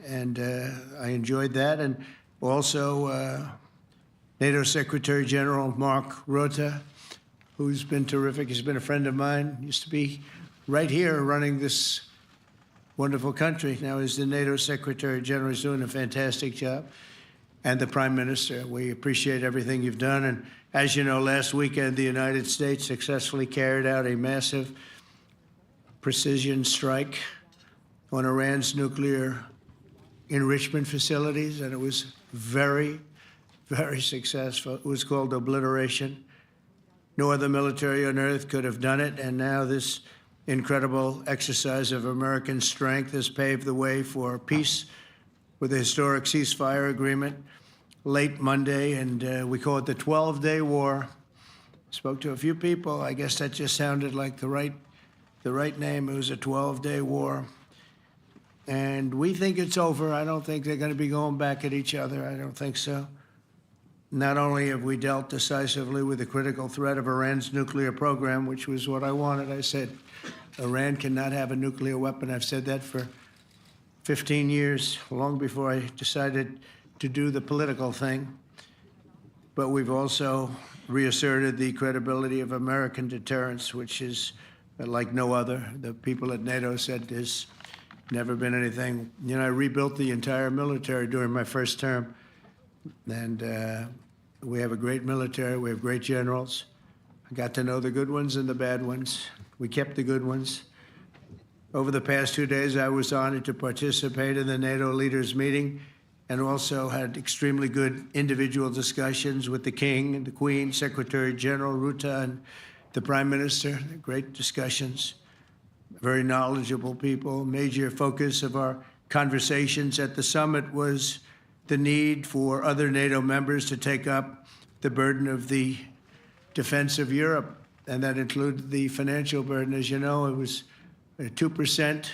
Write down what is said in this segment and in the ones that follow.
and I enjoyed that. And also NATO Secretary General Mark Rutte, who's been terrific. He's been a friend of mine, used to be right here running this wonderful country. Now he's the NATO Secretary General. He's doing a fantastic job. And the Prime Minister, we appreciate everything you've done. And as you know, last weekend, the United States successfully carried out a massive precision strike on Iran's nuclear enrichment facilities, and it was very, very successful. It was called obliteration. No other military on earth could have done it, and now this incredible exercise of American strength has paved the way for peace with a historic ceasefire agreement late Monday, and we call it the 12-day war. Spoke to a few people. I guess that just sounded like the right name. It was a 12-day war. And we think it's over. I don't think they're going to be going back at each other. I don't think so. Not only have we dealt decisively with the critical threat of Iran's nuclear program, which was what I wanted. I said, Iran cannot have a nuclear weapon. I've said that for 15 years, long before I decided to do the political thing. But we've also reasserted the credibility of American deterrence, which is like no other. The people at NATO said there's never been anything. You know, I rebuilt the entire military during my first term. And we have a great military. We have great generals. I got to know the good ones and the bad ones. We kept the good ones. Over the past 2 days, I was honored to participate in the NATO leaders meeting and also had extremely good individual discussions with the King and the Queen, Secretary General Rutte, and the Prime Minister. Great discussions. Very knowledgeable people. Major focus of our conversations at the summit was the need for other NATO members to take up the burden of the defense of Europe, and that included the financial burden. As you know, it was 2%,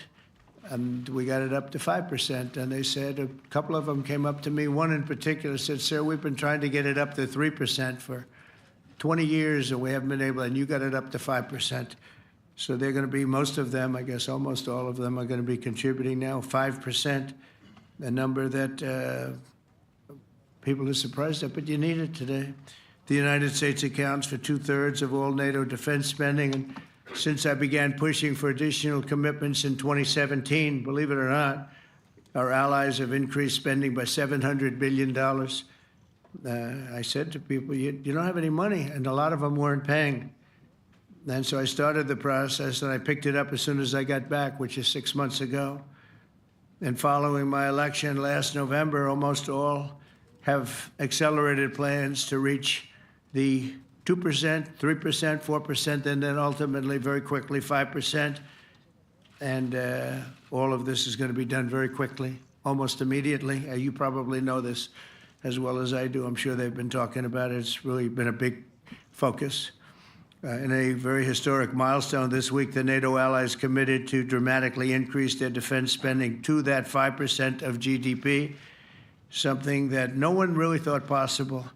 and we got it up to 5%. And they said, a couple of them came up to me. One in particular said, "Sir, we've been trying to get it up to 3% for 20 years, and we haven't been able, and you got it up to 5%. So they're going to be, most of them, I guess almost all of them, are going to be contributing now 5%, a number that people are surprised at, but you need it today. The United States accounts for 2/3 of all NATO defense spending, and since I began pushing for additional commitments in 2017, believe it or not, our allies have increased spending by $700 billion. I said to people, you don't have any money, and a lot of them weren't paying. And so I started the process, and I picked it up as soon as I got back, which is 6 months ago. And following my election last November, almost all have accelerated plans to reach the 2%, 3%, 4%, and then ultimately, very quickly, 5%. And all of this is going to be done very quickly, almost immediately. You probably know this as well as I do. I'm sure they've been talking about it. It's really been a big focus. In a very historic milestone this week, the NATO allies committed to dramatically increase their defense spending to that 5% of GDP, something that no one really thought possible.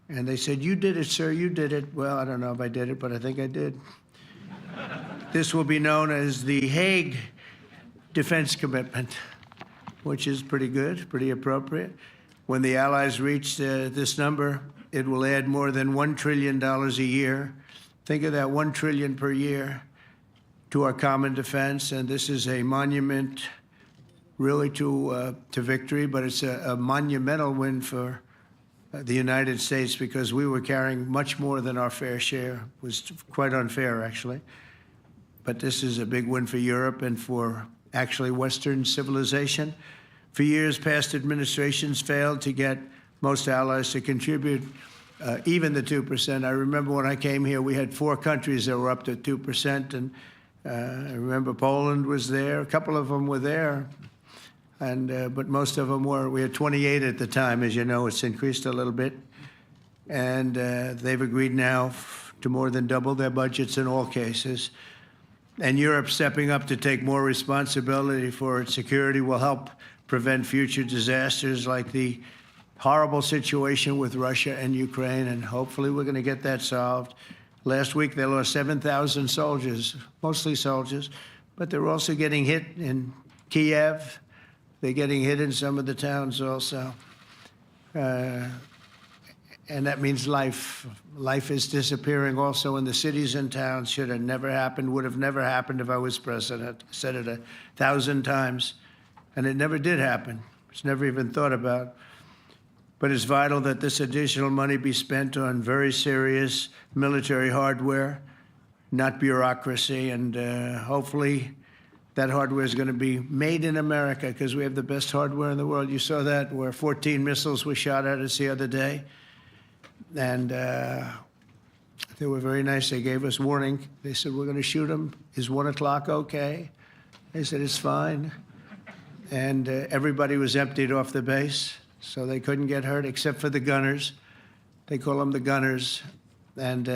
And they said, "You did it, sir, you did it." Well, I don't know if I did it, but I think I did. This will be known as the Hague Defense Commitment, which is pretty good, pretty appropriate. When the allies reach this number, it will add more than $1 trillion a year. Think of that, $1 trillion per year to our common defense. And this is a monument really to victory, but it's a monumental win for the United States, because we were carrying much more than our fair share. It was quite unfair, actually. But this is a big win for Europe and for actually Western civilization. For years, past administrations failed to get most allies to contribute even the 2%. I remember when I came here, we had 4 countries that were up to 2%. And I remember Poland was there. A couple of them were there. But most of them were. We had 28 at the time. As you know, it's increased a little bit. And they've agreed now to more than double their budgets in all cases. And Europe stepping up to take more responsibility for its security will help prevent future disasters like the horrible situation with Russia and Ukraine, and hopefully we're going to get that solved. Last week, they lost 7,000 soldiers, mostly soldiers, but they're also getting hit in Kiev, They're getting hit in some of the towns also. And that means life. Life is disappearing also in the cities and towns. Should have never happened, would have never happened if I was president. I said it 1,000 times, and it never did happen. It's never even thought about. But it's vital that this additional money be spent on very serious military hardware, not bureaucracy, and hopefully that hardware is going to be made in America because we have the best hardware in the world. You saw that where 14 missiles were shot at us the other day. And they were very nice. They gave us warning. They said, we're going to shoot them. Is 1 o'clock okay? They said, it's fine. And everybody was emptied off the base, so they couldn't get hurt except for the gunners. They call them the gunners. And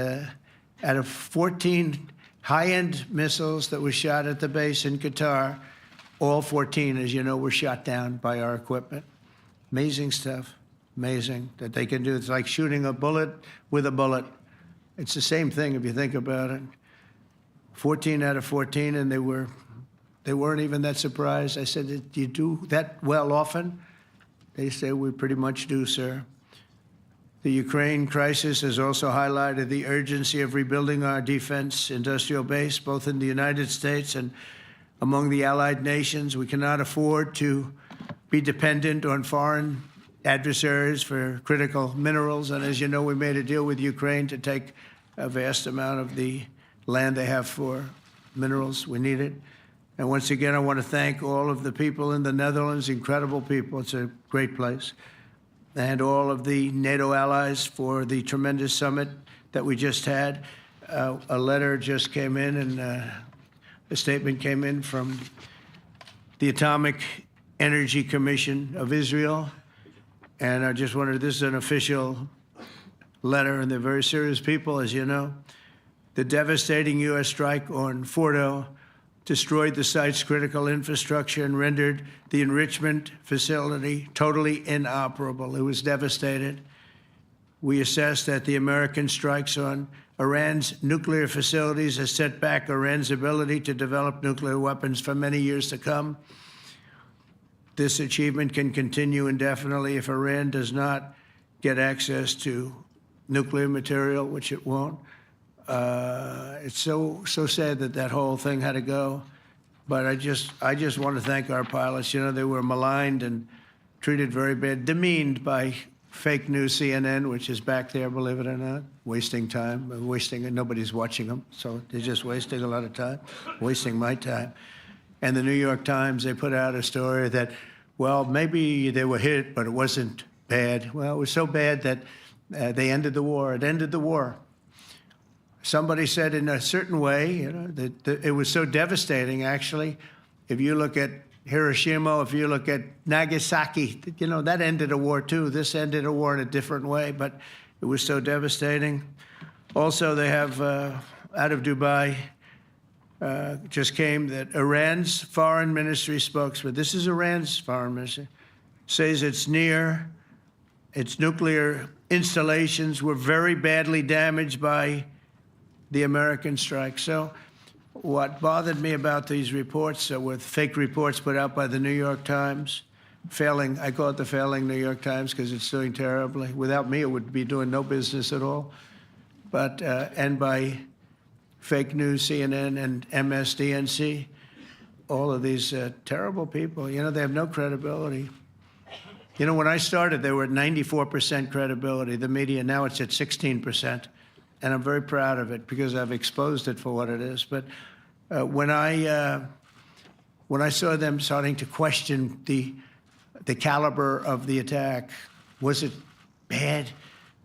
out of 14 high-end missiles that were shot at the base in Qatar, all 14, as you know, were shot down by our equipment. Amazing stuff. Amazing that they can do. It's like shooting a bullet with a bullet. It's the same thing if you think about it. 14 out of 14, and they weren't even that surprised. I said, do you do that well often? They say, we pretty much do, sir. The Ukraine crisis has also highlighted the urgency of rebuilding our defense industrial base, both in the United States and among the allied nations. We cannot afford to be dependent on foreign adversaries for critical minerals. And as you know, we made a deal with Ukraine to take a vast amount of the land they have for minerals. We need it. And once again, I want to thank all of the people in the Netherlands, incredible people. It's a great place. And all of the NATO allies for the tremendous summit that we just had. A letter just came in, and a statement came in from the Atomic Energy Commission of Israel. And I just wanted, this is an official letter, and they're very serious people, as you know. The devastating U.S. strike on Fordo destroyed the site's critical infrastructure and rendered the enrichment facility totally inoperable. It was devastated. We assess that the American strikes on Iran's nuclear facilities has set back Iran's ability to develop nuclear weapons for many years to come. This achievement can continue indefinitely if Iran does not get access to nuclear material, which it won't. It's so sad that that whole thing had to go. But I just want to thank our pilots. You know, they were maligned and treated very bad, demeaned by fake news CNN, which is back there, believe it or not, wasting time, nobody's watching them, so they're just wasting a lot of time, wasting my time. And the New York Times, they put out a story that, well, maybe they were hit, but it wasn't bad. Well, it was so bad that they ended the war. It ended the war. Somebody said in a certain way, you know, that it was so devastating, actually. If you look at Hiroshima, if you look at Nagasaki, you know, that ended a war too. This ended a war in a different way, but it was so devastating. Also, they have, out of Dubai, just came that Iran's foreign ministry spokesman, this is Iran's foreign ministry, says its nuclear installations were very badly damaged by the American strike. So what bothered me about these reports with fake reports put out by the New York Times, failing, I call it the failing New York Times because it's doing terribly. Without me, it would be doing no business at all. But, and by fake news, CNN and MSDNC, all of these terrible people, you know, they have no credibility. You know, when I started, they were at 94% credibility, the media. Now it's at 16%. And I'm very proud of it because I've exposed it for what it is. But when I saw them starting to question the caliber of the attack, was it bad?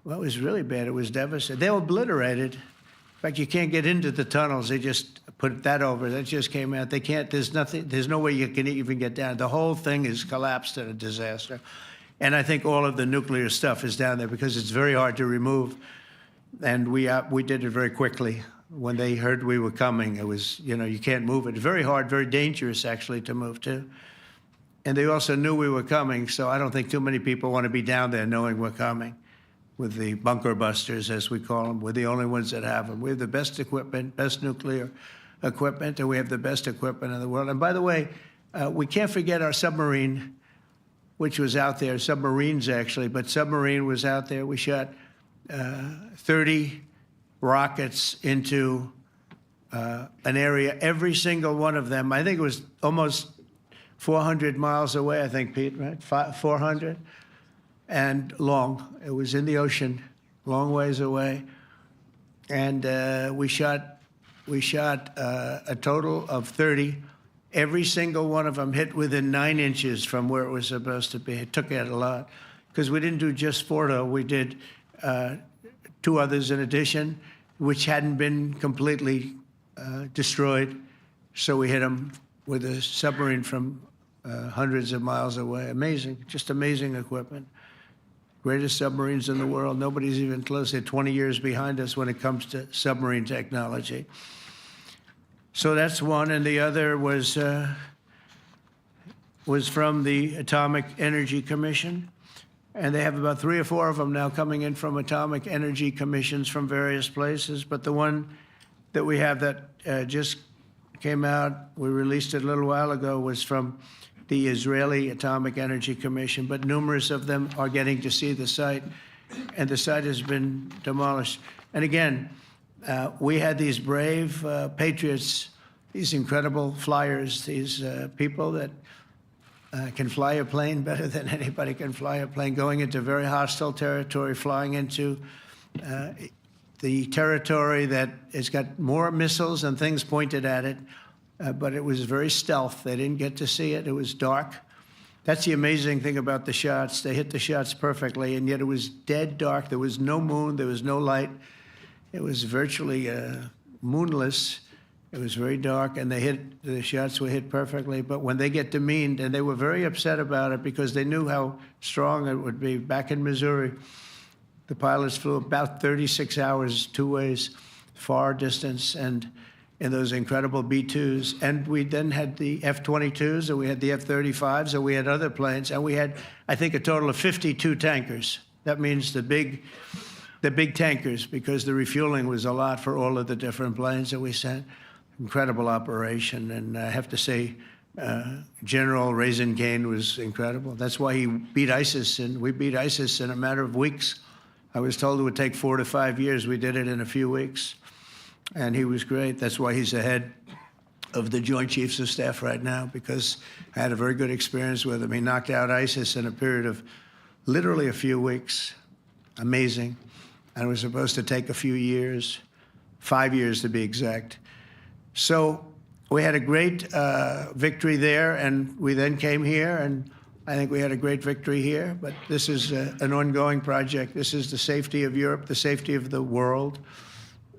Well, it was really bad. It was devastating. They were obliterated. In fact, you can't get into the tunnels. They just put that over. That just came out. They can't. There's nothing. There's no way you can even get down. The whole thing is collapsed in a disaster. And I think all of the nuclear stuff is down there because it's very hard to remove. And we did it very quickly. When they heard we were coming, it was, you know, you can't move it. Very hard, very dangerous, actually, to move to. And they also knew we were coming, so I don't think too many people want to be down there knowing we're coming with the bunker busters, as we call them. We're the only ones that have them. We have the best equipment, best nuclear equipment, and we have the best equipment in the world. And by the way, We can't forget our submarine, which was out there, submarines actually, but submarine was out there. We shot 30 rockets into an area, every single one of them. I think it was almost 400 miles away, I think, Pete, right? 400? And long. It was in the ocean, long ways away. And we shot a total of 30. Every single one of them hit within 9 inches from where it was supposed to be. It took it a lot because we didn't do just Fordo. We did 2 others in addition, which hadn't been completely destroyed. So we hit them with a submarine from hundreds of miles away. Amazing, just amazing equipment. Greatest submarines in the world. Nobody's even close. They're 20 years behind us when it comes to submarine technology. So that's one, and the other was from the Atomic Energy Commission, and they have about 3 or 4 of them now coming in from atomic energy commissions from various places. But the one that we have that just came out, we released it a little while ago, was from the Israeli Atomic Energy Commission, but numerous of them are getting to see the site, and the site has been demolished. And again, we had these brave patriots, these incredible flyers, these people that can fly a plane better than anybody can fly a plane, going into very hostile territory, flying into the territory that has got more missiles and things pointed at it, but it was very stealth. They didn't get to see it. It was dark. That's the amazing thing about the shots. They hit the shots perfectly, and yet it was dead dark. There was no moon. There was no light. It was virtually moonless. It was very dark, and the shots were hit perfectly. But when they get demeaned, and they were very upset about it because they knew how strong it would be. Back in Missouri, the pilots flew about 36 hours, 2 ways, far distance, and in those incredible B-2s. And we then had the F-22s, and we had the F-35s, and we had other planes, and we had, I think, a total of 52 tankers. That means the big tankers, because the refueling was a lot for all of the different planes that we sent. Incredible operation, and I have to say, General Raisin Cain was incredible. That's why he beat ISIS, and we beat ISIS in a matter of weeks. I was told it would take 4 to 5 years. We did it in a few weeks, and he was great. That's why he's the head of the Joint Chiefs of Staff right now, because I had a very good experience with him. He knocked out ISIS in a period of literally a few weeks. Amazing. And it was supposed to take a few years, 5 years to be exact. So we had a great victory there, and we then came here, and I think we had a great victory here. But this is an ongoing project. This is the safety of Europe, the safety of the world.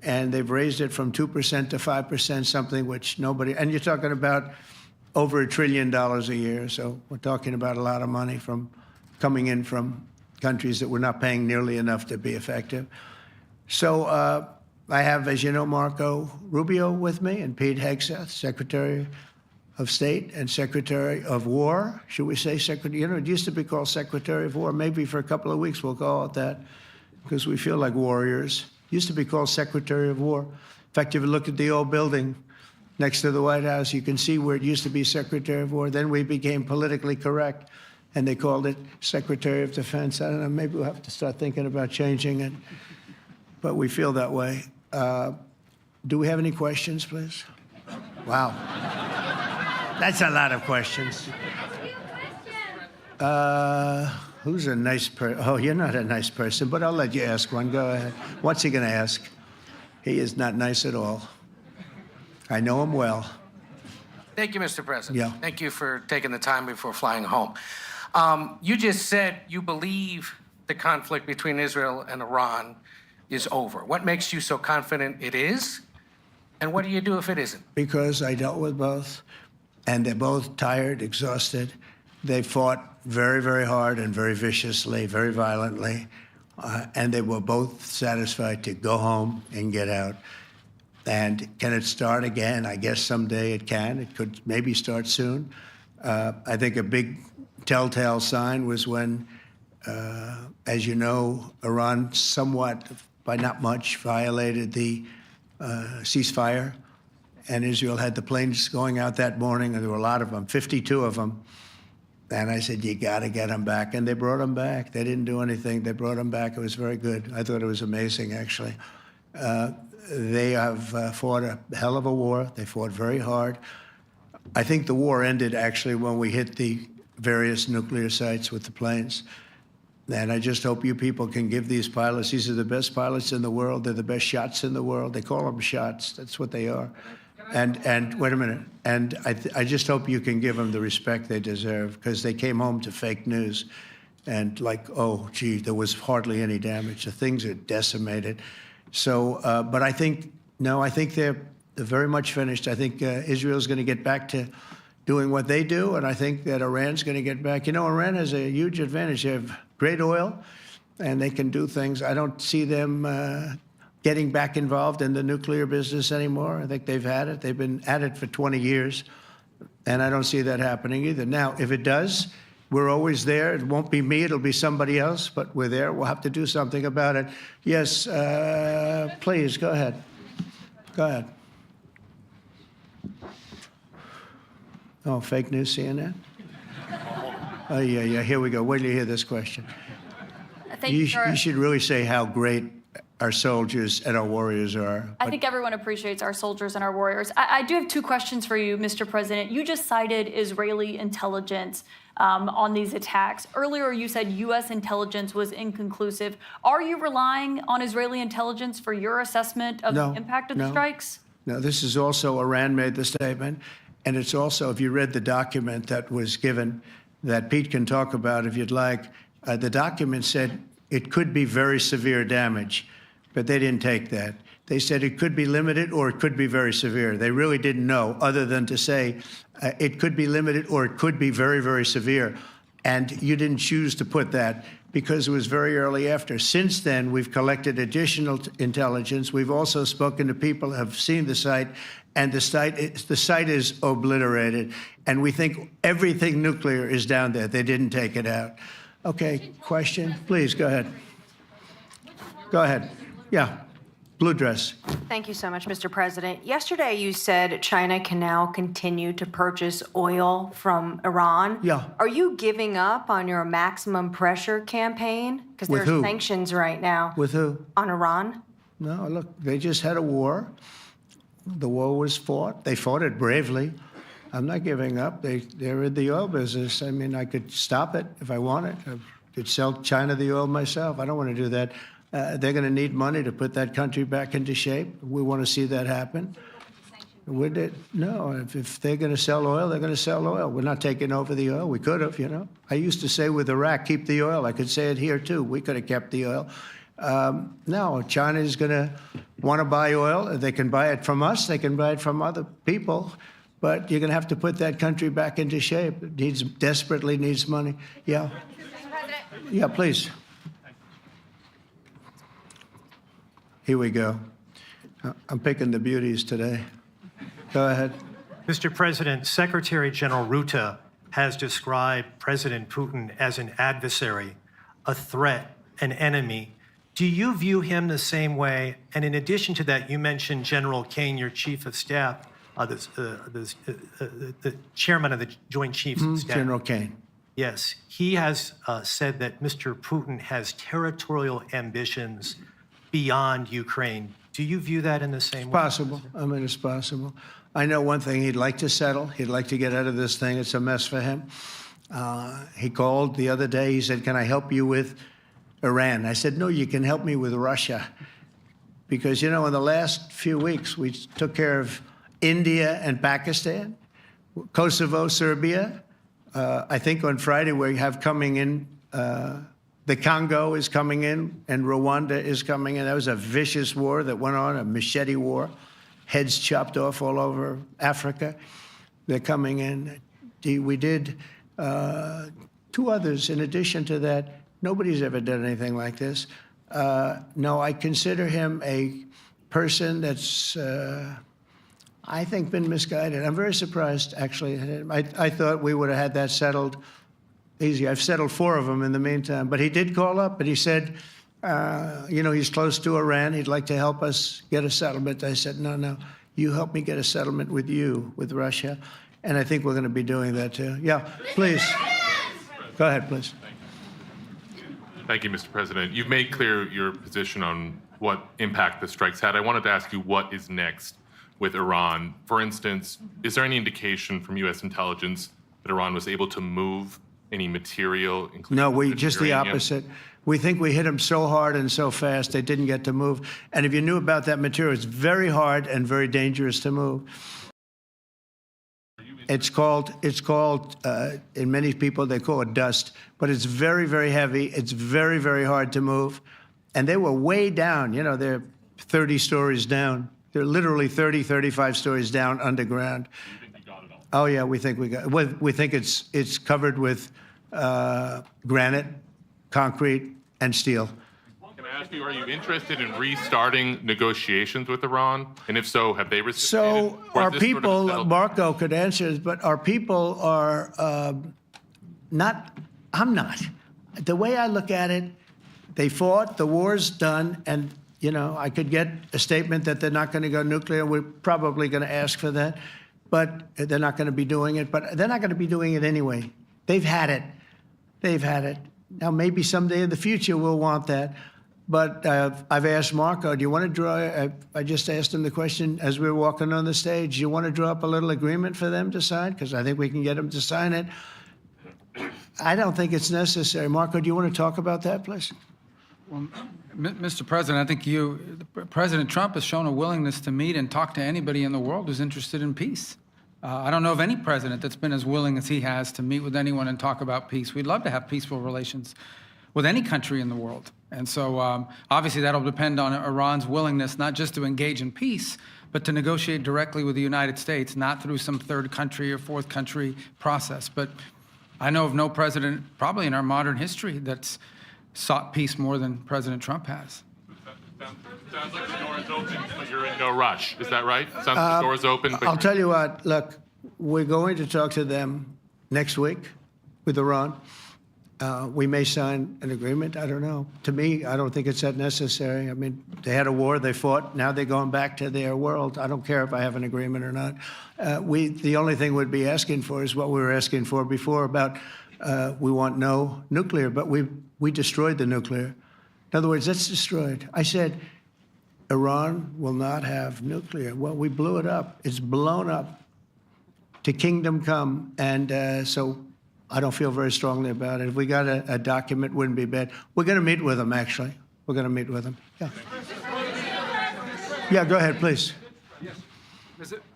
And they've raised it from 2% to 5%, something which nobody, and you're talking about over $1 trillion a year. So we're talking about a lot of money from coming in from countries that were not paying nearly enough to be effective. So I have, as you know, Marco Rubio with me, and Pete Hegseth, Secretary of State and Secretary of War. Should we say Secretary? You know, it used to be called Secretary of War. Maybe for a couple of weeks we'll call it that, because we feel like warriors. It used to be called Secretary of War. In fact, if you look at the old building next to the White House, you can see where it used to be Secretary of War. Then we became politically correct, and they called it Secretary of Defense. I don't know, maybe we'll have to start thinking about changing it, but we feel that way. Do we have any questions, please? Wow. That's a lot of questions. Who's a nice person? Oh, you're not a nice person, but I'll let you ask one. Go ahead. What's he going to ask? He is not nice at all. I know him well. Thank you, Mr. President. Yeah. Thank you for taking the time before flying home. You just said you believe the conflict between Israel and Iran is over. What makes you so confident it is? And what do you do if it isn't? Because I dealt with both, and they're both tired, exhausted. They fought very, very hard and very viciously, very violently, and they were both satisfied to go home and get out. And can it start again? I guess someday it can. It could maybe start soon. I think a big telltale sign was when, as you know, Iran somewhat, by not much, violated the ceasefire. and Israel had the planes going out that morning, and there were a lot of them, 52 of them. And I said, you got to get them back. And they brought them back. They didn't do anything. They brought them back. It was very good. I thought it was amazing, actually. They have fought a hell of a war. They fought very hard. I think the war ended, actually, when we hit the various nuclear sites with the planes. And I just hope you people can give these pilots, these are the best pilots in the world. They're the best shots in the world. They call them shots. That's what they are. And wait a minute. And I just hope you can give them the respect they deserve, because they came home to fake news. And like, oh, gee, there was hardly any damage. The things are decimated. So, but I think, no, I think they're very much finished. I think Israel's going to get back to doing what they do, and I think that Iran's going to get back. You know, Iran has a huge advantage. They have great oil, and they can do things. I don't see them getting back involved in the nuclear business anymore. I think they've had it. They've been at it for 20 years, and I don't see that happening either. Now, if it does, we're always there. It won't be me. It'll be somebody else, but we're there. We'll have to do something about it. Yes, please, go ahead. Go ahead. Oh, fake news, CNN? Oh, yeah, here we go. Wait till you hear this question. You should really say how great our soldiers and our warriors are. I think everyone appreciates our soldiers and our warriors. I do have two questions for you, Mr. President. You just cited Israeli intelligence on these attacks. Earlier, you said U.S. intelligence was inconclusive. Are you relying on Israeli intelligence for your assessment of the impact of the strikes? No, this is also Iran made the statement. And it's also, if you read the document that was given, that Pete can talk about if you'd like, the document said it could be very severe damage, but they didn't take that. They said it could be limited or it could be very severe. They really didn't know, other than to say it could be limited or it could be very, very severe. And you didn't choose to put that because it was very early after. Since then, we've collected additional intelligence. We've also spoken to people who have seen the site, and the site is obliterated. And we think everything nuclear is down there. They didn't take it out. Okay, question? Please, go ahead. Go ahead. Yeah, blue dress. Thank you so much, Mr. President. Yesterday, you said China can now continue to purchase oil from Iran. Yeah. Are you giving up on your maximum pressure campaign? Because With there are who? sanctions right now. With who? On Iran. No, look, they just had a war. The war was fought. They fought it bravely. I'm not giving up. They're in the oil business. I mean, I could stop it if I wanted. I could sell China the oil myself. I don't want to do that. They're going to need money to put that country back into shape. We want to see that happen. No, if they're going to sell oil, they're going to sell oil. We're not taking over the oil. We could have, you know. I used to say with Iraq, keep the oil. I could say it here, too. We could have kept the oil. No, China is going to want to buy oil. They can buy it from us. They can buy it from other people. But you're going to have to put that country back into shape. It desperately needs money. Yeah. Yeah, please. Here we go. I'm picking the beauties today. Go ahead. Mr. President, Secretary General Ruta has described President Putin as an adversary, a threat, an enemy. Do you view him the same way? And in addition to that, you mentioned General Kane, your chief of staff, the chairman of the Joint Chiefs of Staff. General Kane. Yes, he has said that Mr. Putin has territorial ambitions beyond Ukraine. Do you view that in the same way? Possible. I mean, it's possible. I know one thing. He'd like to settle. He'd like to get out of this thing. It's a mess for him. He called the other day. He said, can I help you with Iran? I said, no, you can help me with Russia. Because, you know, in the last few weeks, we took care of India and Pakistan, Kosovo, Serbia. I think on Friday we have coming in, the Congo is coming in, and Rwanda is coming in. That was a vicious war that went on, a machete war, heads chopped off all over Africa. They're coming in. We did two others in addition to that. Nobody's ever done anything like this. No, I consider him a person that's, I think, been misguided. I'm very surprised, actually. I thought we would have had that settled easy. I've settled 4 of them in the meantime. But he did call up, and he said, you know, he's close to Iran. He'd like to help us get a settlement. I said, no, you help me get a settlement with you, with Russia? And I think we're going to be doing that too. Yeah, please. Go ahead, please. Thank you, Mr. President. You've made clear your position on what impact the strikes had. I wanted to ask you what is next with Iran. For instance, is there any indication from U.S. intelligence that Iran was able to move any material, including No, just the uranium? opposite. We think we hit them so hard and so fast they didn't get to move. And if you knew about that material, it's very hard and very dangerous to move. It's called, in many people, they call it dust, but it's very, very heavy. It's very, very hard to move. And they were way down, you know, they're 30 stories down. They're literally 30, 35 stories down underground. You think you got it all? Oh yeah, we think we got. We think it's covered with granite, concrete, and steel. Can I ask you, are you interested in restarting negotiations with Iran? And if so, have they reciprocated? So Or is our this sort of a people, settled- Marco could answer this, but our people are not. I'm not. The way I look at it, they fought. The war's done, and you know I could get a statement that they're not going to go nuclear. We're probably going to ask for that, but they're not going to be doing it. But they're not going to be doing it anyway. They've had it. They've had it. Now maybe someday in the future we'll want that. But I've asked Marco, do you want to draw, I just asked him the question as we were walking on the stage, do you want to draw up a little agreement for them to sign? Because I think we can get them to sign it. I don't think it's necessary. Marco, do you want to talk about that, please? Well, Mr. President, I think President Trump has shown a willingness to meet and talk to anybody in the world who's interested in peace. I don't know of any president that's been as willing as he has to meet with anyone and talk about peace. We'd love to have peaceful relations with any country in the world. And so obviously that'll depend on Iran's willingness not just to engage in peace, but to negotiate directly with the United States, not through some third country or fourth country process. But I know of no president, probably in our modern history, that's sought peace more than President Trump has. Sounds like the door is open, but you're in no rush. Is that right? Sounds like the door is open, but I'll tell you what, look, we're going to talk to them next week with Iran. We may sign an agreement. I don't know. To me, I don't think it's that necessary. I mean, they had a war, they fought. Now they're going back to their world. I don't care if I have an agreement or not. The only thing we'd be asking for is what we were asking for before about we want no nuclear, but we destroyed the nuclear. In other words, that's destroyed. I said, Iran will not have nuclear. Well, we blew it up. It's blown up to kingdom come. And so I don't feel very strongly about it. If we got a document, wouldn't be bad. We're going to meet with them, actually. We're going to meet with them. Yeah. Yeah, go ahead, please.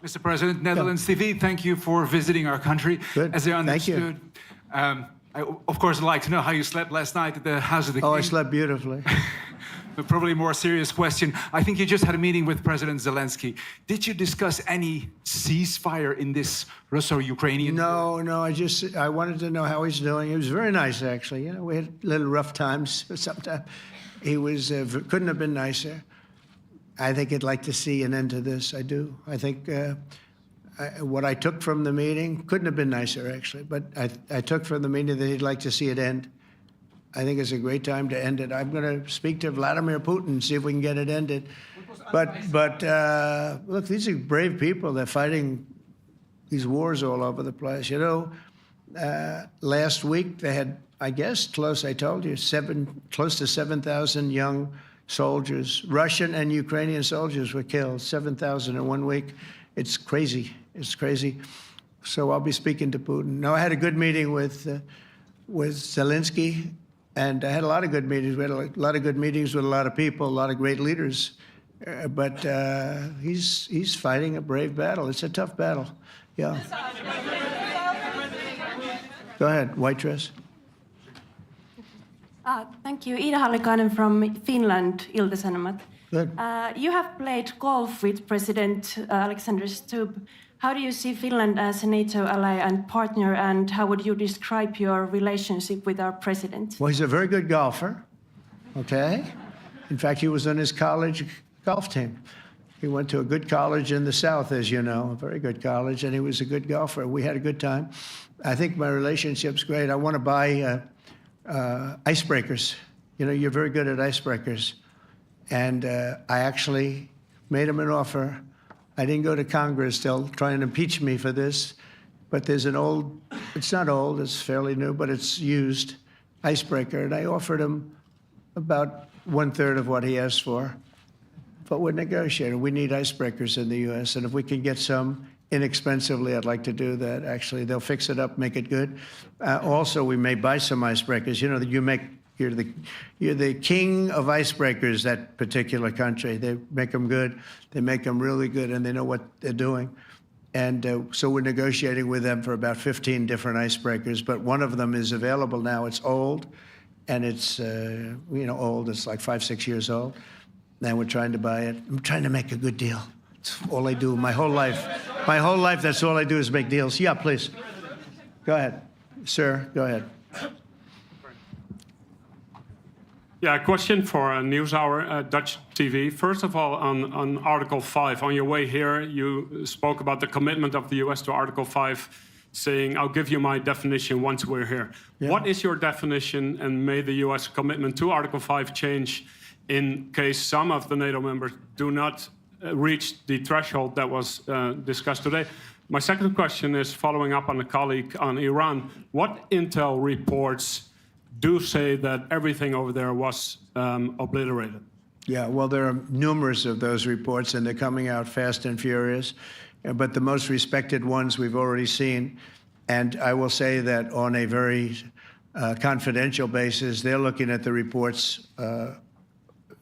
Mr. President, Netherlands TV, thank you for visiting our country. Good. As I Thank you. understood, I, of course, would like to know how you slept last night at the House of the King. Oh, I slept beautifully. But probably a more serious question. I think you just had a meeting with President Zelensky. Did you discuss any ceasefire in this Russo-Ukrainian? No, I wanted to know how he's doing. He was very nice, actually. You know, we had little rough times sometimes. He was, couldn't have been nicer. I think he'd like to see an end to this. I do. I think what I took from the meeting couldn't have been nicer, actually. But I took from the meeting that he'd like to see it end. I think it's a great time to end it. I'm going to speak to Vladimir Putin, see if we can get it ended. But look, these are brave people. They're fighting these wars all over the place. You know, last week they had, I guess, I told you, close to 7,000 young soldiers, Russian and Ukrainian soldiers were killed, 7,000 in 1 week. It's crazy. It's crazy. So I'll be speaking to Putin. No, I had a good meeting with Zelensky. And I had a lot of good meetings. We had a lot of good meetings with a lot of people, a lot of great leaders. But he's fighting a brave battle. It's a tough battle. Yeah. Go ahead, white dress. Thank you. Ida Hallikainen from Finland, Ilta-Sanomat. Good. You have played golf with President Alexander Stubb. How do you see Finland as a NATO ally and partner, and how would you describe your relationship with our president? Well, he's a very good golfer, okay? In fact, he was on his college golf team. He went to a good college in the South, as you know, a very good college, and he was a good golfer. We had a good time. I think my relationship's great. I want to buy icebreakers. You know, you're very good at icebreakers. And I actually made him an offer I didn't go to Congress. They'll try and impeach me for this. But there's an old, it's not old, it's fairly new, but it's used, icebreaker. And I offered him about 1/3 of what he asked for. But we're negotiating. We need icebreakers in the U.S. And if we can get some inexpensively, I'd like to do that. Actually, they'll fix it up, make it good. Also, we may buy some icebreakers. You know, you're the king of icebreakers, that particular country. They make them good. They make them really good, and they know what they're doing. And so we're negotiating with them for about 15 different icebreakers. But one of them is available now. It's old, and it's old. It's like 5, 6 years old. And we're trying to buy it. I'm trying to make a good deal. It's all I do my whole life. My whole life, that's all I do is make deals. Yeah, please. Go ahead. Sir, go ahead. Yeah, a question for NewsHour, Dutch TV. First of all, on Article 5, on your way here, you spoke about the commitment of the U.S. to Article 5, saying, I'll give you my definition once we're here. Yeah. What is your definition, and may the U.S. commitment to Article 5 change in case some of the NATO members do not reach the threshold that was discussed today? My second question is following up on a colleague on Iran. What intel reports do say that everything over there was obliterated? Yeah, well, there are numerous of those reports, and they're coming out fast and furious. But the most respected ones we've already seen. And I will say that on a very confidential basis, they're looking at the reports,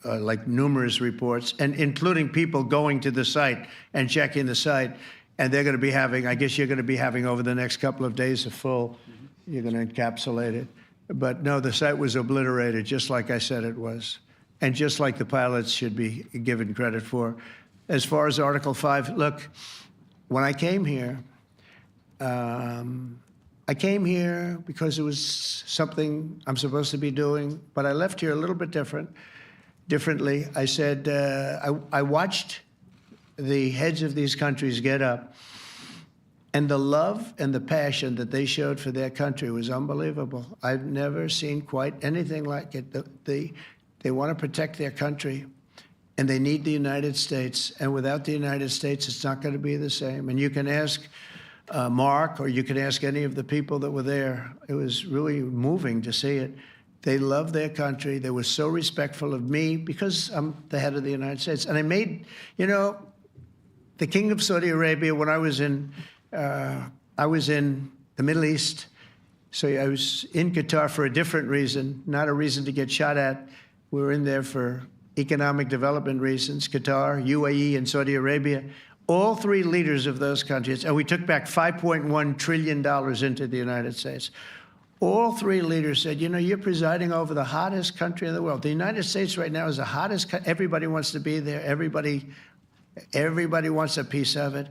like numerous reports, and including people going to the site and checking the site. And they're going to be having, I guess you're going to be having over the next couple of days a full, you're going to encapsulate it. But no, the site was obliterated, just like I said it was, and just like the pilots should be given credit for. As far as Article 5, look, when I came here because it was something I'm supposed to be doing, but I left here a little bit differently. I said, I watched the heads of these countries get up, and the love and the passion that they showed for their country was unbelievable. I've never seen quite anything like it. They want to protect their country, and they need the United States. And without the United States, it's not going to be the same. And you can ask Mark, or you can ask any of the people that were there. It was really moving to see it. They love their country. They were so respectful of me because I'm the head of the United States. And I made, the King of Saudi Arabia, when I was in the Middle East. So I was in Qatar for a different reason, not a reason to get shot at. We were in there for economic development reasons, Qatar, UAE, and Saudi Arabia. All three leaders of those countries, and we took back $5.1 trillion into the United States. All three leaders said, you're presiding over the hottest country in the world. The United States right now is the hottest. Everybody wants to be there. Everybody wants a piece of it.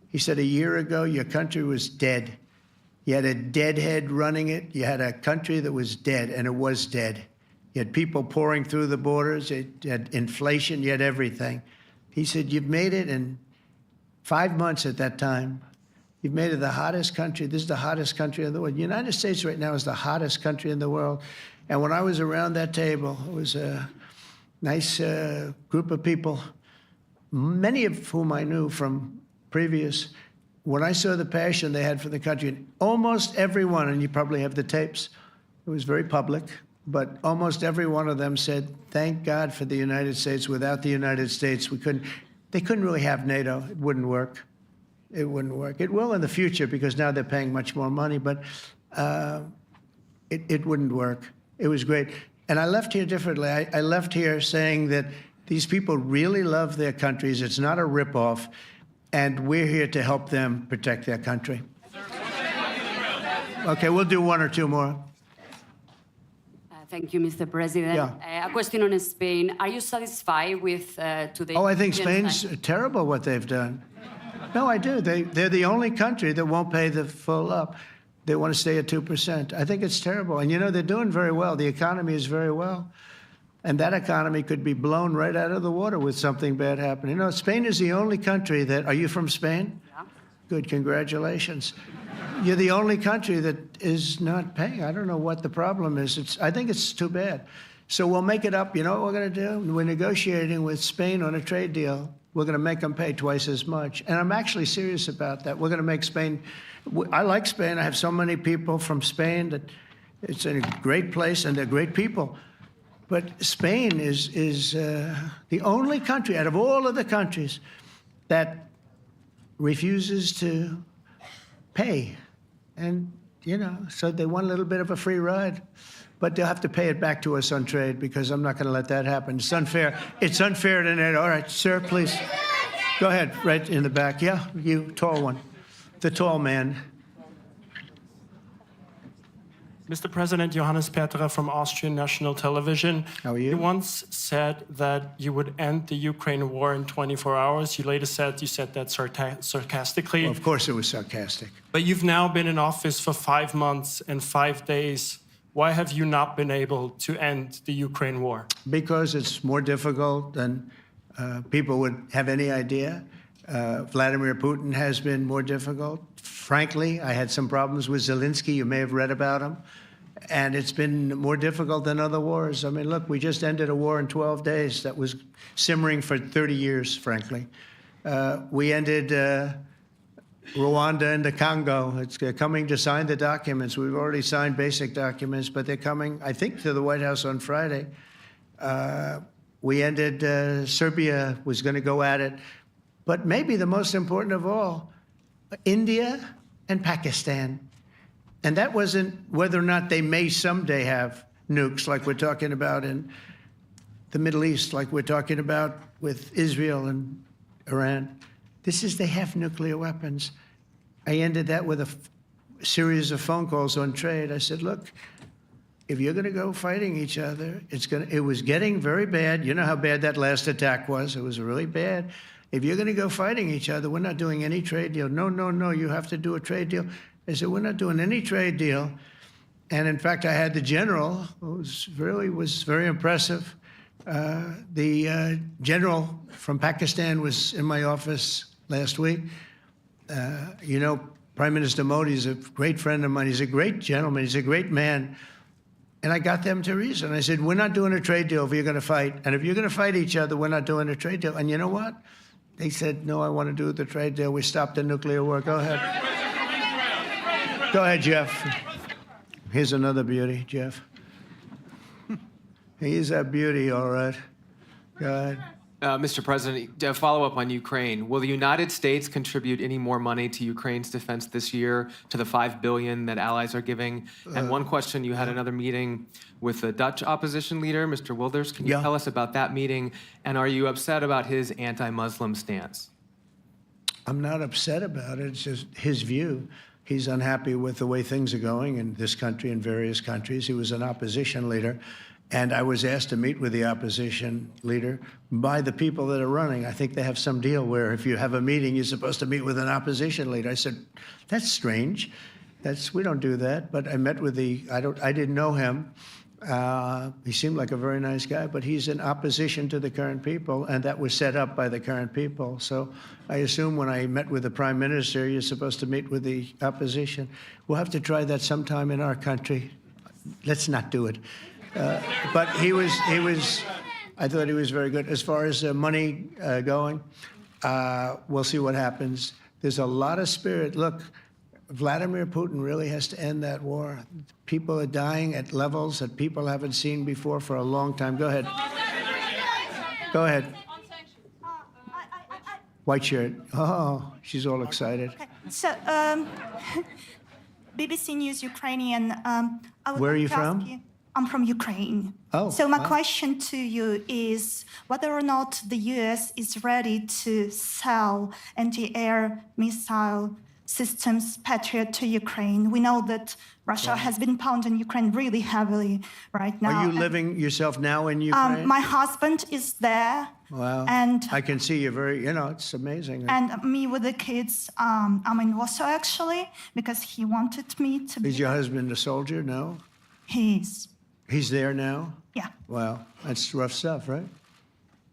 He said, a year ago, your country was dead. You had a deadhead running it. You had a country that was dead, and it was dead. You had people pouring through the borders. You had inflation. You had everything. He said, you've made it in 5 months at that time. You've made it the hottest country. This is the hottest country in the world. The United States right now is the hottest country in the world. And when I was around that table, it was a nice group of people, many of whom I knew from previous. When I saw the passion they had for the country, almost everyone, and you probably have the tapes, it was very public, but almost every one of them said, thank God for the United States. Without the United States, they couldn't really have NATO. It wouldn't work. It wouldn't work. It will in the future because now they're paying much more money, but it wouldn't work. It was great. And I left here differently. I left here saying that these people really love their countries. It's not a ripoff. And we're here to help them protect their country. Okay, we'll do one or two more. Thank you, Mr. President. Yeah. A question on Spain. Are you satisfied with today's... Oh, I think Spain's terrible what they've done. No, I do. They're the only country that won't pay the full up. They want to stay at 2%. I think it's terrible. And, they're doing very well. The economy is very well. And that economy could be blown right out of the water with something bad happening. Spain is the only country that... Are you from Spain? Yeah. Good, congratulations. You're the only country that is not paying. I don't know what the problem is. I think it's too bad. So we'll make it up. You know what we're going to do? We're negotiating with Spain on a trade deal. we're going to make them pay twice as much. And I'm actually serious about that. We're going to make Spain, I like Spain. I have so many people from Spain that it's a great place and they're great people. But Spain is the only country out of all of the countries that refuses to pay. And, you know, so they want a little bit of a free ride. But they'll have to pay it back to us on trade because I'm not going to let that happen. It's unfair. It's unfair to net. All right, sir, please. Go ahead, right in the back. Yeah, you, tall one. The tall man. Mr. President, Johannes Petra from Austrian National Television. How are you? You once said that you would end the Ukraine war in 24 hours. You later said you said that sarcastically. Well, of course it was sarcastic. But you've now been in office for 5 months and 5 days. Why have you not been able to end the Ukraine war? Because it's more difficult than people would have any idea. Vladimir Putin has been more difficult. Frankly, I had some problems with Zelensky. You may have read about him. And it's been more difficult than other wars. I mean, look, we just ended a war in 12 days that was simmering for 30 years, frankly. We ended Rwanda and the Congo. It's coming to sign the documents. We've already signed basic documents, but they're coming, I think, to the White House on Friday. We ended, Serbia was going to go at it. But maybe the most important of all, India and Pakistan. And that wasn't whether or not they may someday have nukes like we're talking about in the Middle East, like we're talking about with Israel and Iran. This is they have nuclear weapons. I ended that with a series of phone calls on trade. I said, look, if you're going to go fighting each other, it was getting very bad. You know how bad that last attack was. It was really bad. If you're going to go fighting each other, we're not doing any trade deal. No, no, no, you have to do a trade deal. I said, we're not doing any trade deal. And in fact, I had the general, who was very impressive. The general from Pakistan was in my office last week. You know, Prime Minister Modi is a great friend of mine. He's a great gentleman. He's a great man. And I got them to reason. I said, we're not doing a trade deal if you're going to fight. And if you're going to fight each other, we're not doing a trade deal. And you know what? They said, no, I want to do the trade deal. We stopped the nuclear war. Go ahead. Go ahead, Jeff. Here's another beauty, Jeff. He's a beauty, all right. Go ahead. Mr. President, to follow up on Ukraine, will the United States contribute any more money to Ukraine's defense this year to the $5 billion that allies are giving? And one question, you had another meeting with the Dutch opposition leader, Mr. Wilders. Can you tell us about that meeting? And are you upset about his anti-Muslim stance? I'm not upset about it. It's just his view. He's unhappy with the way things are going in this country and various countries. He was an opposition leader. And I was asked to meet with the opposition leader by the people that are running. I think they have some deal where if you have a meeting, you're supposed to meet with an opposition leader. I said, that's strange. We don't do that. But I met with I didn't know him. He seemed like a very nice guy, but he's in opposition to the current people, and that was set up by the current people. So I assume when I met with the prime minister, you're supposed to meet with the opposition. We'll have to try that sometime in our country. Let's not do it. But I thought he was very good. As far as money going, we'll see what happens. There's a lot of spirit. Look, Vladimir Putin really has to end that war. People are dying at levels that people haven't seen before for a long time. Go ahead. Go ahead. White shirt. Oh, she's all excited. Okay. So, BBC News Ukrainian. Where are you from? I'm from Ukraine. Oh. So my question to you is whether or not the U.S. is ready to sell anti-air missile systems Patriot to Ukraine. We know that Russia has been pounding Ukraine really heavily right now. Are you living yourself now in Ukraine? My husband is there. Wow. And I can see you're very, it's amazing. And me with the kids, I'm in Warsaw actually, because he wanted me to be. Is your husband a soldier? No? He is. He's there now? Yeah. Wow. That's rough stuff, right?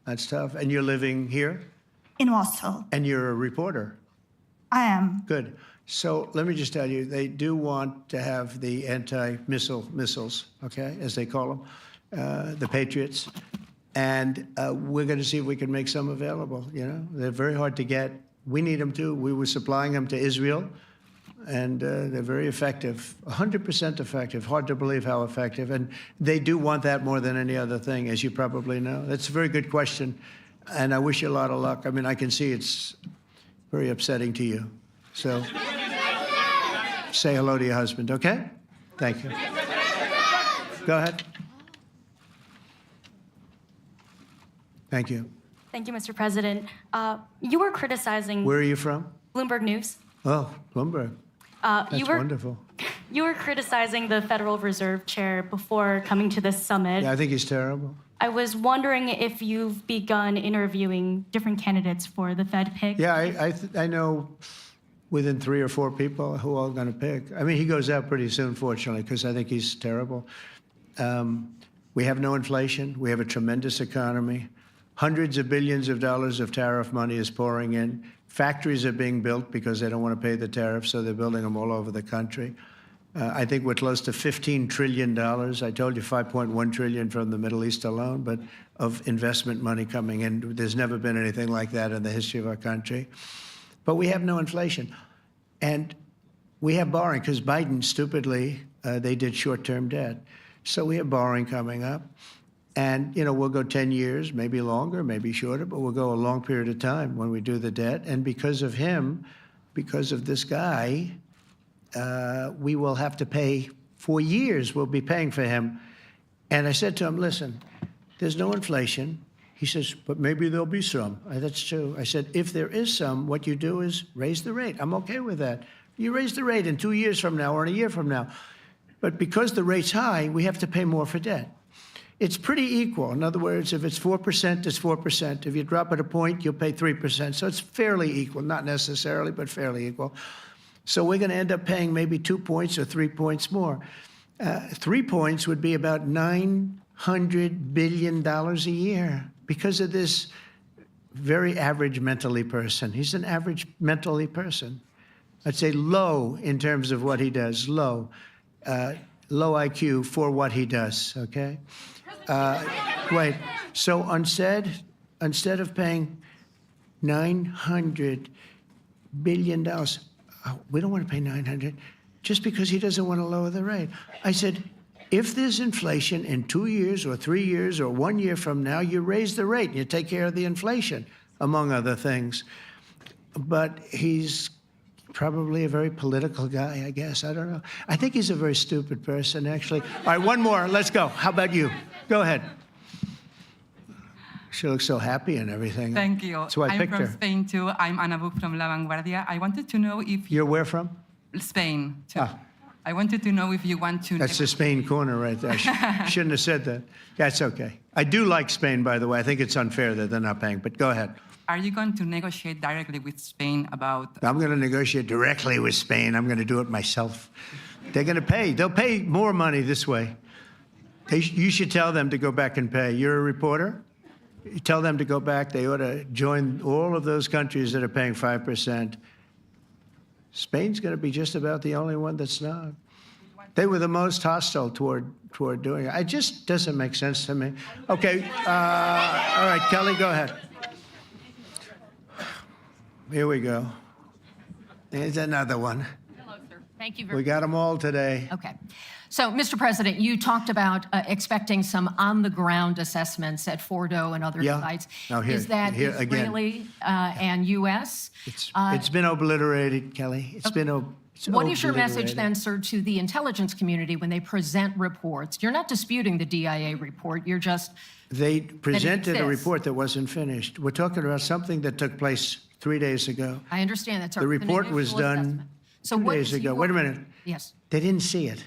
That's tough. And you're living here? In Warsaw. And you're a reporter? I am. Good. So let me just tell you, they do want to have the anti-missile missiles, okay, as they call them, the Patriots. And we're going to see if we can make some available. You know, they're very hard to get. We need them too. We were supplying them to Israel, and they're very effective, 100% effective. Hard to believe how effective. And they do want that more than any other thing, as you probably know. That's a very good question, and I wish you a lot of luck. I mean, I can see it's very upsetting to you. So say hello to your husband, okay? Thank you. Go ahead. Thank you. Thank you, Mr. President. You were criticizing Where are you from? Bloomberg News. Oh, Bloomberg. That's wonderful. You were criticizing the Federal Reserve Chair before coming to this summit. Yeah, I think he's terrible. I was wondering if you've begun interviewing different candidates for the Fed pick. Yeah, I know within 3 or 4 people who are going to pick. I mean, he goes out pretty soon, fortunately, because I think he's terrible. We have no inflation. We have a tremendous economy. Hundreds of billions of dollars of tariff money is pouring in. Factories are being built because they don't want to pay the tariffs, so they're building them all over the country. I think we're close to $15 trillion. I told you $5.1 trillion from the Middle East alone, but of investment money coming in. There's never been anything like that in the history of our country. But we have no inflation. And we have borrowing because Biden, stupidly, they did short-term debt. So we have borrowing coming up. And, you know, we'll go 10 years, maybe longer, maybe shorter, but we'll go a long period of time when we do the debt. And because of him, because of this guy, we will have to pay for years. We'll be paying for him. And I said to him, listen, there's no inflation. He says, but maybe there'll be some. That's true. I said, if there is some, what you do is raise the rate. I'm okay with that. You raise the rate in 2 years from now or in a year from now. But because the rate's high, we have to pay more for debt. It's pretty equal. In other words, if it's 4%, it's 4%. If you drop it a point, you'll pay 3%. So it's fairly equal, not necessarily, but fairly equal. So we're going to end up paying maybe 2 points or 3 points more. 3 points would be about $900 billion a year because of this very average mentally person. He's an average mentally person. I'd say low in terms of what he does, low. Low IQ for what he does, okay? Wait, so instead of paying $900 billion, we don't want to pay 900 just because he doesn't want to lower the rate. I said, if there's inflation in 2 years or 3 years or 1 year from now, you raise the rate and you take care of the inflation, among other things. But he's probably a very political guy, I guess. I don't know. I think he's a very stupid person, actually. All right, one more. Let's go. How about you? Go ahead. She looks so happy and everything. Thank you. That's why I picked her. I'm from Spain, too. I'm Ana Buch from La Vanguardia. I wanted to know if... You're where from? Spain, too. Ah. I wanted to know if you want to... That's the Spain corner right there. Shouldn't have said that. That's okay. I do like Spain, by the way. I think it's unfair that they're not paying, but go ahead. Are you going to negotiate directly with Spain about... I'm going to negotiate directly with Spain. I'm going to do it myself. They're going to pay. They'll pay more money this way. You should tell them to go back and pay. You're a reporter? You tell them to go back. They ought to join all of those countries that are paying 5%. Spain's going to be just about the only one that's not. They were the most hostile toward doing it. It just doesn't make sense to me. Okay. All right, Kelly, go ahead. Here we go. There's another one. Hello, sir. Thank you very We much. got them all today. Okay. So, Mr. President, you talked about expecting some on-the-ground assessments at Fordo and other sites. Now here, Is that here again. Israeli and U.S.? It's been obliterated, Kelly. It's been What is your message obliterated. then, sir, to the intelligence community when they present reports? You're not disputing the DIA report. You're just... They presented a exists. report that wasn't finished. We're talking about something that took place 3 days ago. I understand that's The report was done So 2 what days is ago. your- Wait a minute. Yes. They didn't see it.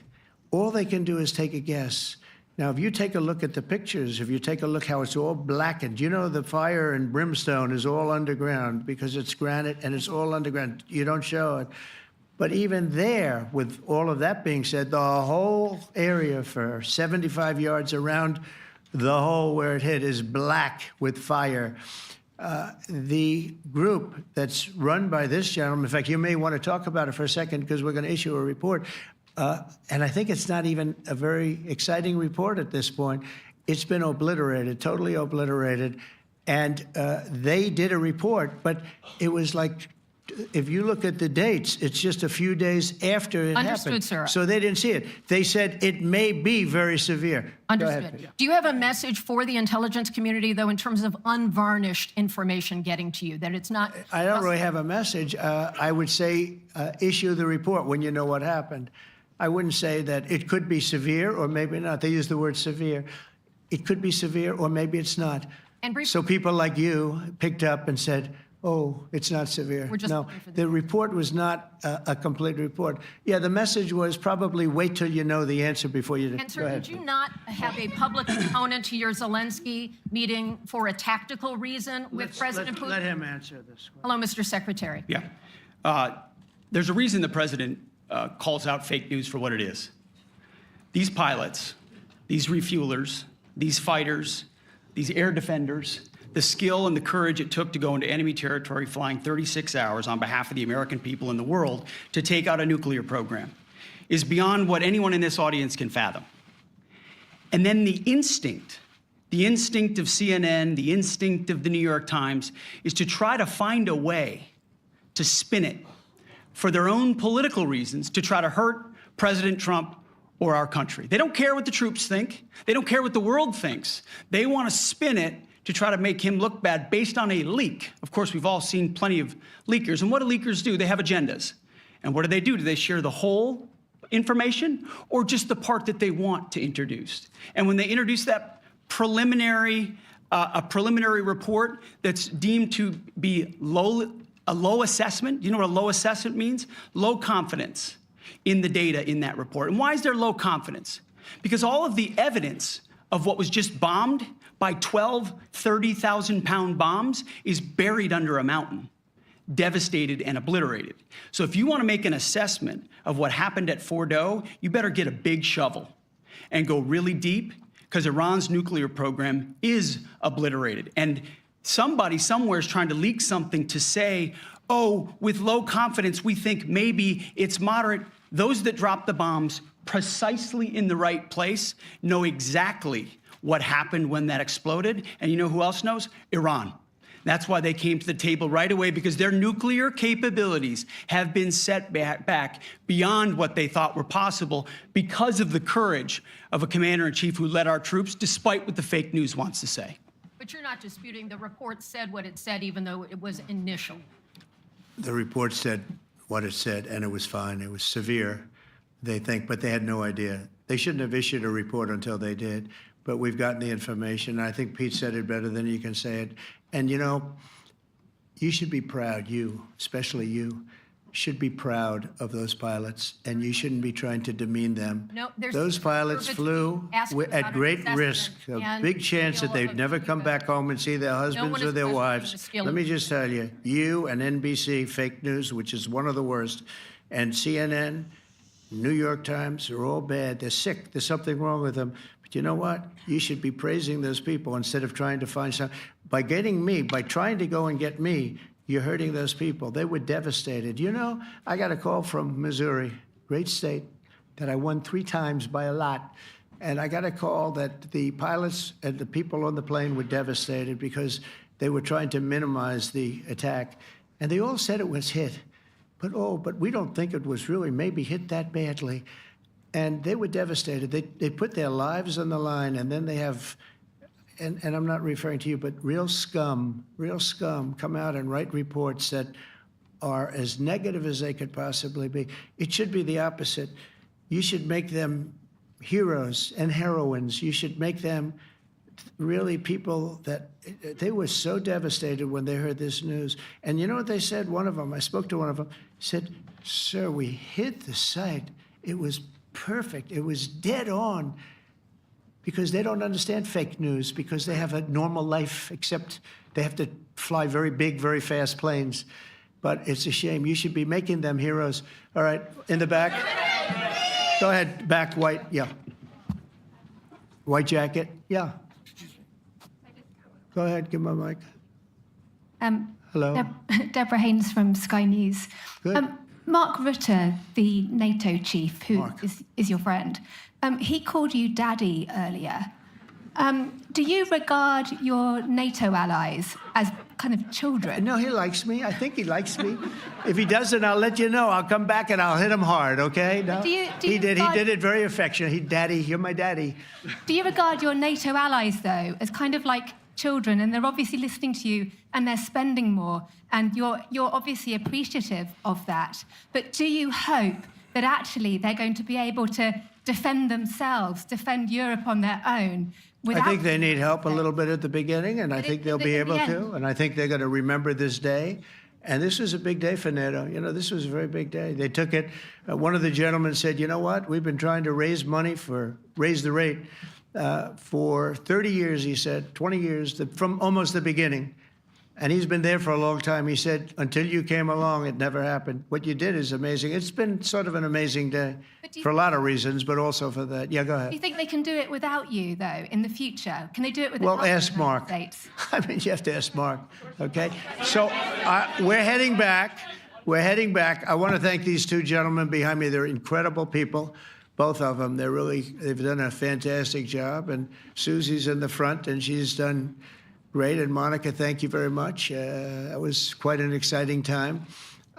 All they can do is take a guess. Now, if you take a look at the pictures, if you take a look how it's all blackened, you know the fire and brimstone is all underground because it's granite and it's all underground. You don't show it. But even there, with all of that being said, the whole area for 75 yards around the hole where it hit is black with fire. The group that's run by this gentleman, in fact, you may want to talk about it for a second because we're going to issue a report. And I think it's not even a very exciting report at this point. it's been obliterated, totally obliterated. And they did a report, but it was like, if you look at the dates, it's just a few days after it Understood, happened. sir. So they didn't see it. They said it may be very severe. Go Understood. ahead. Do you have a message for the intelligence community, though, in terms of unvarnished information getting to you, that it's not... I don't really have a message. I would say issue the report when you know what happened. I wouldn't say that it could be severe or maybe not. They use the word severe. It could be severe or maybe it's not. And briefly, So people like you picked up and said, oh, it's not severe. We're just No, looking for the- the report was not a complete report. Yeah, the message was probably wait till you know the answer before you... and Go sir, ahead. did you not have a public component to your Zelensky meeting for a tactical reason with President Putin? Let him answer this one. Hello, Mr. Secretary. Yeah. There's a reason the president calls out fake news for what it is. These pilots, these refuelers, these fighters, these air defenders, the skill and the courage it took to go into enemy territory flying 36 hours on behalf of the American people and the world to take out a nuclear program is beyond what anyone in this audience can fathom. And then the instinct of CNN, the instinct of the New York Times is to try to find a way to spin it for their own political reasons to try to hurt President Trump or our country. They don't care what the troops think. They don't care what the world thinks. They want to spin it to try to make him look bad based on a leak. Of course, we've all seen plenty of leakers. And what do leakers do? They have agendas. And what do? Do they share the whole information or just the part that they want to introduce? And when they introduce that preliminary, a preliminary report that's deemed to be a low assessment, you know what a low assessment means? Low confidence in the data in that report. And why is there low confidence? Because all of the evidence of what was just bombed by 12 30,000-pound bombs is buried under a mountain, devastated and obliterated. So if you want to make an assessment of what happened at Fordo, you better get a big shovel and go really deep, because Iran's nuclear program is obliterated. And somebody somewhere is trying to leak something to say, oh, with low confidence, we think maybe it's moderate. Those that drop the bombs precisely in the right place know exactly what happened when that exploded. And you know who else knows? Iran. That's why they came to the table right away, because their nuclear capabilities have been set back beyond what they thought were possible because of the courage of a commander-in-chief who led our troops, despite what the fake news wants to say. But you're not disputing the report said what it said, even though it was initial. The report said what it said, and it was fine. It was severe, they think, but they had no idea. They shouldn't have issued a report until they did, but we've gotten the information. I think Pete said it better than you can say it. And, you know, you should be proud, you, especially you, should be proud of those pilots, and you shouldn't be trying to demean them. No, there's Those pilots flew at great risk, a big chance that they'd never come back home and see their husbands or their wives. Let me just tell you, you and NBC, fake news, which is one of the worst, and CNN, New York Times, are all bad. They're sick. There's something wrong with them. But you know what? You should be praising those people instead of trying to find some. By getting me, by trying to go and get me, you're hurting those people. They were devastated. You know, I got a call from Missouri, great state, that I won 3 times by a lot. And I got a call that the pilots and the people on the plane were devastated because they were trying to minimize the attack. And they all said it was hit. But we don't think it was really maybe hit that badly. And they were devastated. They put their lives on the line, and then they have, and I'm not referring to you, but real scum come out and write reports that are as negative as they could possibly be. It should be the opposite. You should make them heroes and heroines. You should make them really people that they were so devastated when they heard this news. And you know what they said? One of them, I spoke to one of them, said, "Sir, we hit the site. It was perfect. It was dead on." Because they don't understand fake news, because they have a normal life, except they have to fly very big, very fast planes. But it's a shame. You should be making them heroes. All right, in the back. Go ahead, back, white, yeah. White jacket, yeah. Go ahead, give my mic. Hello. Deborah Haynes from Sky News. Good. Mark Rutte, the NATO chief, who is your friend, he called you daddy earlier. Do you regard your NATO allies as kind of children? No, he likes me. I think he likes me. If he doesn't, I'll let you know. I'll come back and I'll hit him hard, okay? No? He did it very affectionate. Daddy, you're my daddy. Do you regard your NATO allies, though, as kind of like children, and they're obviously listening to you and they're spending more, and you're obviously appreciative of that. But do you hope that actually they're going to be able to defend themselves, defend Europe on their own? I think they need help a little bit at the beginning, and I think they'll be able to. And I think they're going to remember this day. And this was a big day for NATO. You know, this was a very big day. They took it. One of the gentlemen said, you know what? We've been trying to raise the rate for 30 years, he said, 20 years, from almost the beginning. And he's been there for a long time. He said, until you came along, it never happened. What you did is amazing. It's been sort of an amazing day for a lot of reasons, but also for that. Yeah, go ahead. Do you think they can do it without you, though, in the future? Can they do it without Well, ask Mark. I mean, you have to ask Mark, okay? So we're heading back. We're heading back. I want to thank these two gentlemen behind me. They're incredible people, both of them. They've done a fantastic job. And Susie's in the front, and she's done great. And Monica, thank you very much. It was quite an exciting time.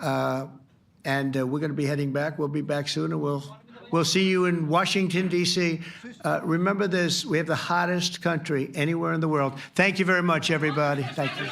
And we're going to be heading back. We'll be back soon, and we'll see you in Washington, D.C. Remember this, we have the hottest country anywhere in the world. Thank you very much, everybody. Thank you.